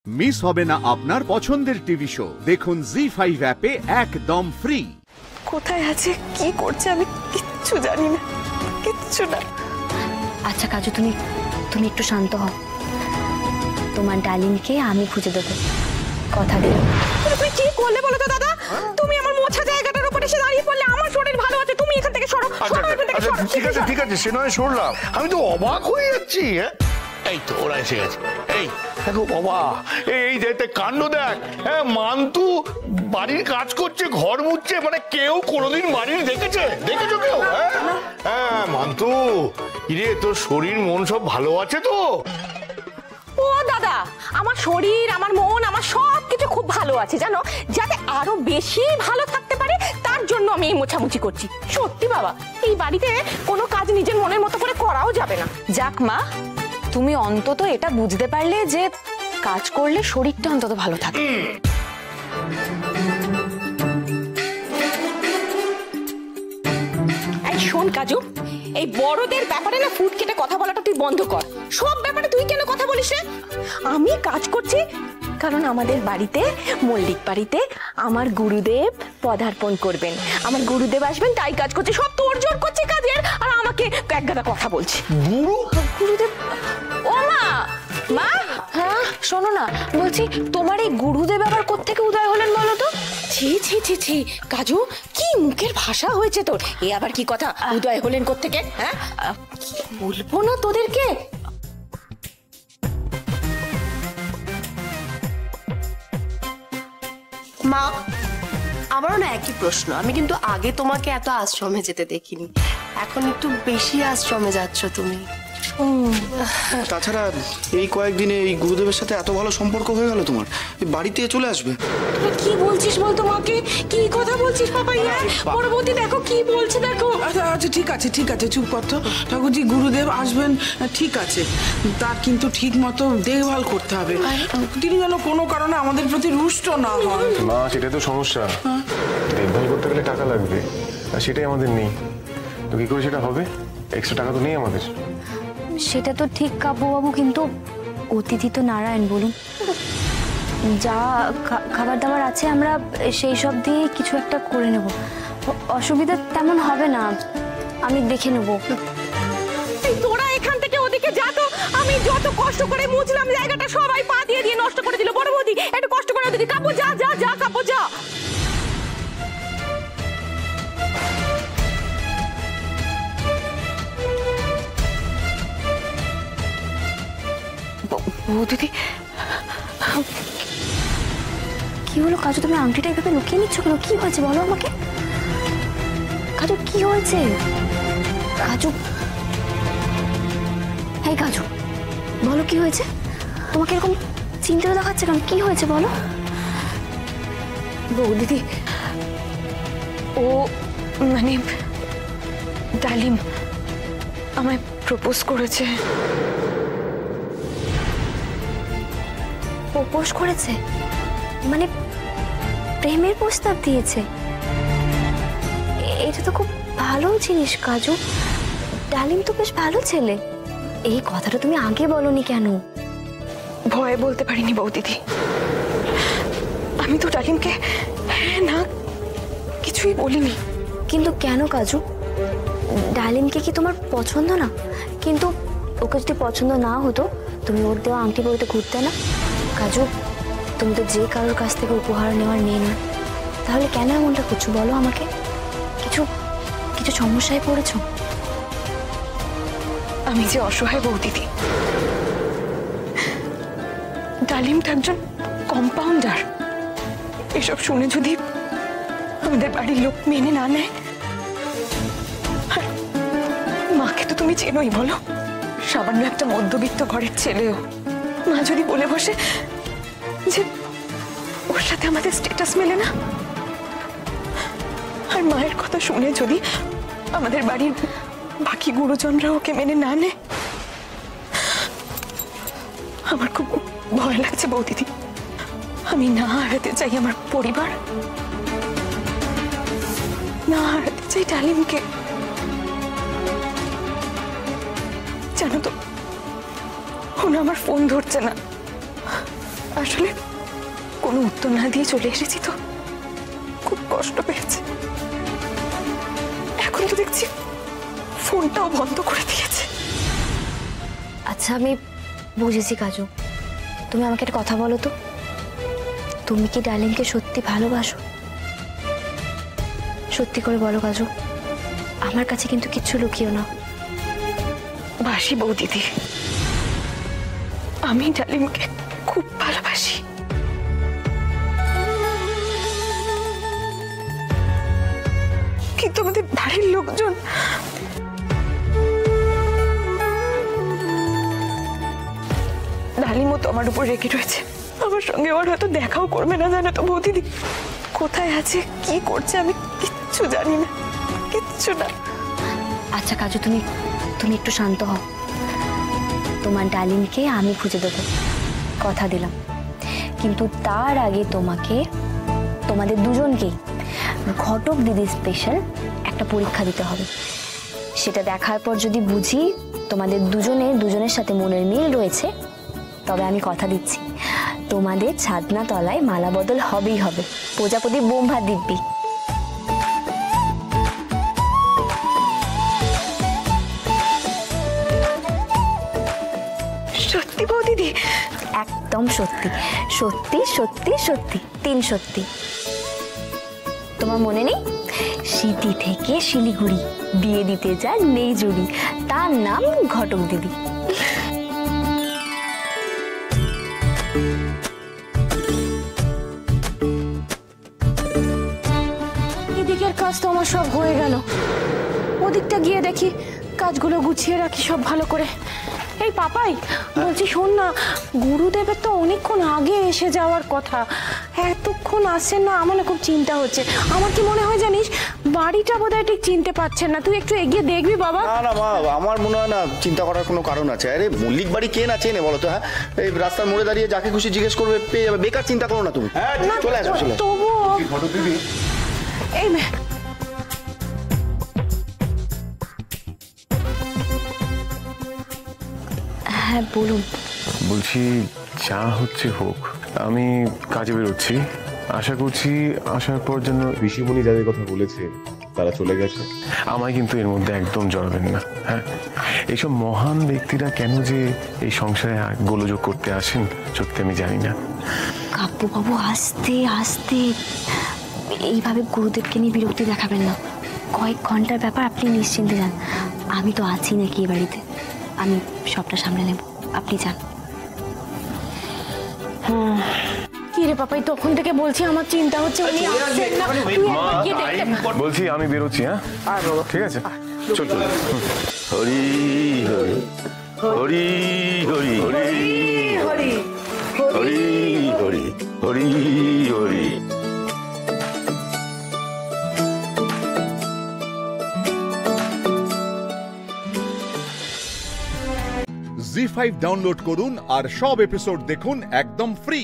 Miss হবে না আপনার পছন্দের টিভি শো। দেখুন জি5 অ্যাপে একদম ফ্রি। কোথায় আছে, কি করছে, আমি কিচ্ছু জানি না, কিচ্ছু না। আচ্ছা কাজু, তুমি একটু শান্ত হও। তোমার ডালিমকে আমি খুঁজে দেবো, কথা দিলাম। তুমি কি করলে বলো তো দাদা? তুমি আমার মোছা জায়গাটার উপরে এসে দাঁড়িয়ে পড়লে। আমার শরীর ভালো আছে, তুমি এখান থেকে সরো। ঠিক আছে সে নয় সরলাম, আমি তো অবাক হয়ে যাচ্ছি। এই তো ওরা এসে গেছে। এই দেখো বাবা, এই যে কাণ্ড দেখ। হ্যাঁ, মান্তু বাড়ির কাজ করছে, ঘর মুছছে, মানে কেউ কোনোদিন বাড়ির দেখেছো কেউ? হ্যাঁ মান্তু, কিরে তোর শরীর মন সব ভালো আছে তো? ও দাদা, আমার শরীর, আমার মন, আমার সব কিছু খুব ভালো আছে জানো। যাতে আরো বেশি ভালো থাকতে পারে তার জন্য আমি এই মোছামুছি করছি। সত্যি বাবা, এই বাড়িতে কোনো কাজ নিজের মনের মতো করে করাও যাবে না। যাক মা, তুমি অন্তত এটা বুঝতে পারলে যে কাজ করলে শরীরটা অন্তত ভালো থাকে। এই শোন কাজু, এই বড়দের ব্যাপারে না ফুট কেটে কথা বলাটা তুই বন্ধ কর। সব ব্যাপারে তুই কেন কথা বলিস রে? আমি কাজ করছি কারণ আমাদের বাড়িতে, মল্লিক বাড়িতে আমার গুরুদেব পদার্পণ করবেন। আমার গুরুদেব আসবেন, তাই কাজ করছি। সব তোর জোর করছে কাজের, আর আমাকে একগাদা কথা বলছে। গুরুদেব? ও মা, মা, হ্যাঁ শোনো না, বলছি তোমার এই গুরুদেব আবার কোত্থেকে উদয় হলেন বলো তো? ছি ছি ছি ছি কাজু, কি মুখের ভাষা হয়েছে তোর? এ আবার কি কথা, উদয় হলেন কোত্থেকে? হ্যাঁ, বলবো না তোদেরকে। মা, আমারও না একই প্রশ্ন। আমি কিন্তু আগে তোমাকে এত আশ্রমে যেতে দেখিনি, এখন একটু বেশি আশ্রমে যাচ্ছ তুমি। তাছাড়া এই কয়েকদিনে এই গুরুদেবের সাথে এত ভালো সম্পর্ক হয়ে গেল তোমার, বাড়িতে চলে আসবে। তুই কি বলছিস বল তোমাকে? কি কথা বলছিস বাবা? পরবর্তী দেখো কি বলছে, দেখো। আচ্ছা আচ্ছা ঠিক আছে চুপ কর তো ঠাকুরজি। গুরুদেব আসবেন ঠিক আছে, তার কিন্তু ঠিক মতো দেখভাল করতে হবে। তিনি যেন কোনো কারণে আমাদের প্রতি রুষ্ট না হয়। মা, সেটাই তো সমস্যা। দেখভাল করতে গেলে টাকা লাগবে, আর সেটাই আমাদের নেই। তো কি করে সেটা হবে? এক্সট্রা টাকা তো নেই আমাদের। সেটা তো ঠিক কাব্যবাবু, কিন্তু অতিথি তো নারায়ণ, বলুন। যা খাবার দাবার আছে আমরা সেই সব দিয়ে কিছু একটা করে নেব, অসুবিধা তেমন হবে না, আমি দেখে নেব। তোরা এখান থেকে ওদিকে যা তো। আমি যত কষ্ট করে মুছলাম জায়গাটা, সবাই পা দিয়ে দিয়ে নষ্ট করে দিল। বড় বৌদি একটু কষ্ট করে দিদি। কাব্য যা যা যা, কাব্য যা। দিদি, কি হলো কাজু? তুমি আংটিটা এভাবে লুকিয়ে নিচ্ছ কেন? কি হয়েছে বলো আমাকে। কাজু কি হয়েছে? কাজু, এই কাজু বলো কি হয়েছে? তোমাকে এরকম চিন্তিত দেখাচ্ছে কেন? কি হয়েছে বলো। বৌদিদি, ও মানে ডালিম আমায় প্রপোজ করেছে। প্রপোজ করেছে? মানে প্রেমের প্রস্তাব দিয়েছে? এটা তো খুব ভালো জিনিস কাজু। ডালিম তো বেশ ভালো ছেলে। এই কথাটা তুমি আগে বলনি কেন? ভয়ে বলতে পারিনি বৌদিদি। আমি তো ডালিমকে না কিছুই বলিনি। কিন্তু কেন কাজু? ডালিমকে কি তোমার পছন্দ না? কিন্তু ওকে যদি পছন্দ না হতো তুমি ওর দেওয়া আংটি পরিতে ঘুরতে না? কাজু, তুমি তো যে কারোর কাছ থেকে উপহার নেওয়ার মেয়ে না, তাহলে কেন এমনটা করছো বলো আমাকে? কিছু কিছু সমস্যায় পড়েছো? আমি যে অসহায় বৌদিদি। ডালিমটা একজন কম্পাউন্ডার। এসব শুনে যদি আমাদের বাড়ির লোক মেনে না নেয়, আর মাকে তো তুমি চেনোই বলো, সামান্য একটা মধ্যবিত্ত ঘরের ছেলেও। মা যদি বলে বসে যে ওর সাথে আমাদের স্ট্যাটাস মেলে না, আর মায়ের কথা শুনে যদি আমাদের বাড়ির বাকি গুরুজনরা ওকে মেনে না নেয়, আমার খুব ভয় লাগছে বৌদিদি। আমি না হারাতে চাই আমার পরিবার, না হারাতে চাই ডালিমকে। জানো তো, ওনা আমার ফোন ধরছে না। আসলে কোনো উত্তর না দিয়ে চলে এসেছি তো খুব কষ্ট পেয়েছে। এখন তো দেখছি ফোনটাও বন্ধ করে দিয়েছে। আচ্ছা আমি বুঝেছি কাজু, তুমি আমাকে একটা কথা বলো তো, তুমি কি ডালিমকে সত্যি ভালোবাসো? সত্যি করে বলো কাজু, আমার কাছে কিন্তু কিচ্ছু লুকিও না। বাসি বৌদিদি, আমি ডালিমকে খুব ভালোবাসি। কিন্তু আমাদের বাড়ির লোকজন ডালিমও তো আমার উপর রেগে রয়েছে। আমার সঙ্গে ওর হয়তো দেখাও করবে না, জানো তো বৌদিদি। কোথায় আছে, কি করছে আমি কিচ্ছু জানি না, কিচ্ছু না। আচ্ছা কাজু, তুমি একটু শান্ত হও। তোমার ডালিমকে আমি খুঁজে দেবো, কথা দিলাম। কিন্তু তার আগে তোমাদের দুজনকেই ঘটক দিদি স্পেশাল একটা পরীক্ষা দিতে হবে। সেটা দেখার পর যদি বুঝি তোমাদের দুজনের সাথে মনের মিল রয়েছে, তবে আমি কথা দিচ্ছি তোমাদের ছাদনা তলায় মালা বদল হবেই হবে। প্রজাপতি বোম ভাত দিব্যি। সত্যি বৌদিদি? একদম সত্যি, সত্যি সত্যি সত্যি, 3 সত্যি। তোমার মনে নেই, সিটি থেকে শিলিগুড়ি বিয়ে দিতে যা নেই জুড়ি, তার নাম ঘটক দিদি। এদিকের কাজ তো আমার সব হয়ে গেল, ওদিকটা গিয়ে দেখি কাজগুলো গুছিয়ে রাখি সব ভালো করে। এই পাপাই, বলছি শোন না, গুরুদেবের তো অনেকক্ষণ আগে এসে যাওয়ার কথা, এতক্ষণ আসছেন না, আমার না খুব চিন্তা হচ্ছে। আমার কি মনে হয় জানিস, বাড়িটা বোধহয় ঠিক চিনতে পারছেন না। তুই একটু এগিয়ে দেখবি বাবা। না না মা, আমার মনে হয় না চিন্তা করার কোনো কারণ আছে। আরে মল্লিক বাড়ি কে না চেনে বলো তো? হ্যাঁ, এই রাস্তার মোড়ে দাঁড়িয়ে যাকে খুশি জিজ্ঞেস করবে, পেয়ে যাবে। বেকার চিন্তা করো না তুমি। হ্যাঁ, চলে আসো চলে আসো। তবুও এই হ্যাঁ বলুন। বলছি যা হচ্ছে হোক, আমি কাজে বেরোচ্ছি। আশা করছি আসার পর যেন ঋষিমুনি যাদের কথা বলেছে তারা চলে গেছে। আমায় কিন্তু এর মধ্যে একদম জড়াবেন না। হ্যাঁ, এইসব মহান ব্যক্তিরা কেন যে এই সংসারে গোলযোগ করতে আসেন সত্যি আমি জানি না। কাব্য বাবু, আস্তে আস্তে, এইভাবে গুরুদেবকে নিয়ে বিরক্তি দেখাবেন না। কয়েক ঘন্টার ব্যাপার, আপনি নিশ্চিন্তে যান। আমি তো আছি নাকি এই বাড়িতে, আমি সবটা সামলে নেব, আপনি যান। কি রে পাপাই, তখন থেকে বলছি আমার চিন্তা হচ্ছে, উনি আসছেন না। তুই একবার গিয়ে দেখতে। বলছি আমি বেরোচ্ছি। হ্যাঁ ঠিক আছে, চল চল। হরি হরি হরি হরি হরি হরি হরি হরি হরি। জি5 ডাউনলোড করুন আর সব এপিসোড দেখুন একদম ফ্রি।